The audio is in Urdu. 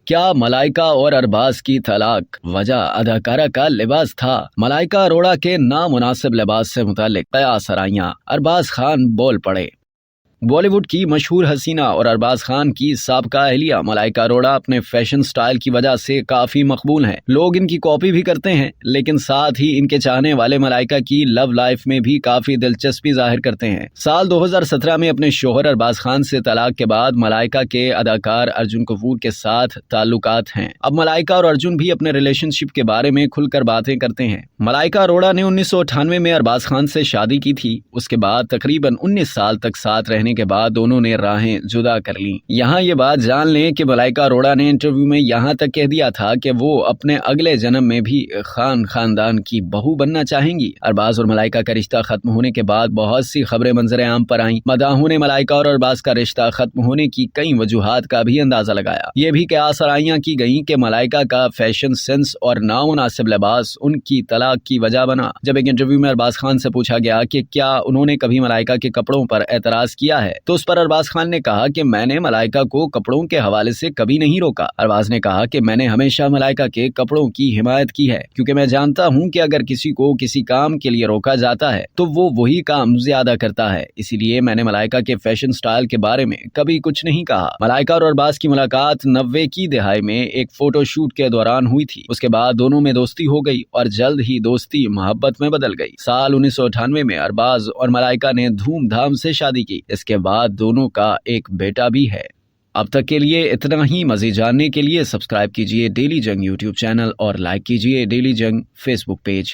کیا ملائکہ اور ارباز کی طلاق وجہ اداکارہ کا لباس تھا؟ ملائکہ اروڑہ کے نامناسب لباس سے متعلق قیاس آرائیاں، ارباز خان بول پڑے۔ بالی ووڈ کی مشہور حسینہ اور ارباز خان کی سابقہ اہلیہ ملائکہ اروڑہ اپنے فیشن سٹائل کی وجہ سے کافی مقبول ہیں۔ لوگ ان کی کاپی بھی کرتے ہیں، لیکن ساتھ ہی ان کے چاہنے والے ملائکہ کی لو لائف میں بھی کافی دلچسپی ظاہر کرتے ہیں۔ سال 2017 میں اپنے شوہر ارباز خان سے طلاق کے بعد ملائکہ کے اداکار ارجن کپور کے ساتھ تعلقات ہیں۔ اب ملائکہ اور ارجن بھی اپنے ریلیشن شپ کے بارے میں کھل کر باتیں کرتے ہیں۔ ملائکہ اروڑہ نے 1998 میں ارباز خان سے شادی کی تھی۔ اس کے بعد تقریباً 19 سال تک ساتھ رہنے کے بعد دونوں نے راہیں جدا کر لیں۔ یہاں یہ بات جان لیں کہ ملائکہ اروڑہ نے انٹرویو میں یہاں تک کہہ دیا تھا کہ وہ اپنے اگلے جنم میں بھی خاندان کی بہو بننا چاہیں گی۔ ارباز اور ملائکہ کا رشتہ ختم ہونے کے بعد بہت سی خبریں منظر عام پر آئیں۔ مداحوں نے ملائکہ اور ارباز کا رشتہ ختم ہونے کی کئی وجوہات کا بھی اندازہ لگایا۔ یہ بھی قیاس آرائیاں کی گئیں کہ ملائکہ کا فیشن سینس اور نامناسب لباس ان کی طلاق کی وجہ بنا۔ جب ایک انٹرویو میں ارباز خان سے پوچھا گیا کہ کیا انہوں نے کبھی ملائکہ کے کپڑوں پر اعتراض کیا ہے تو اس پر ارباز خان نے کہا کہ میں نے ملائکہ کو کپڑوں کے حوالے سے کبھی نہیں روکا۔ ارباز نے کہا کہ میں نے ہمیشہ ملائکہ کے کپڑوں کی حمایت کی ہے، کیونکہ میں جانتا ہوں کہ اگر کسی کو کسی کام کے لیے روکا جاتا ہے تو وہ وہی کام زیادہ کرتا ہے، اسی لیے میں نے ملائکہ کے فیشن سٹائل کے بارے میں کبھی کچھ نہیں کہا۔ ملائکہ اور ارباز کی ملاقات 90 کی دہائی میں ایک فوٹو شوٹ کے دوران ہوئی تھی۔ اس کے بعد دونوں میں دوستی ہو گئی اور جلد ہی دوستی محبت میں بدل گئی۔ سال 1998 میں ارباز اور ملائکہ نے دھوم دھام سے شادی کی۔ اس کے بعد دونوں کا ایک بیٹا بھی ہے۔ اب تک کے لیے اتنا ہی۔ مزید جاننے کے لیے سبسکرائب کیجیے ڈیلی جنگ یوٹیوب چینل اور لائک کیجیے ڈیلی جنگ فیس بک پیج۔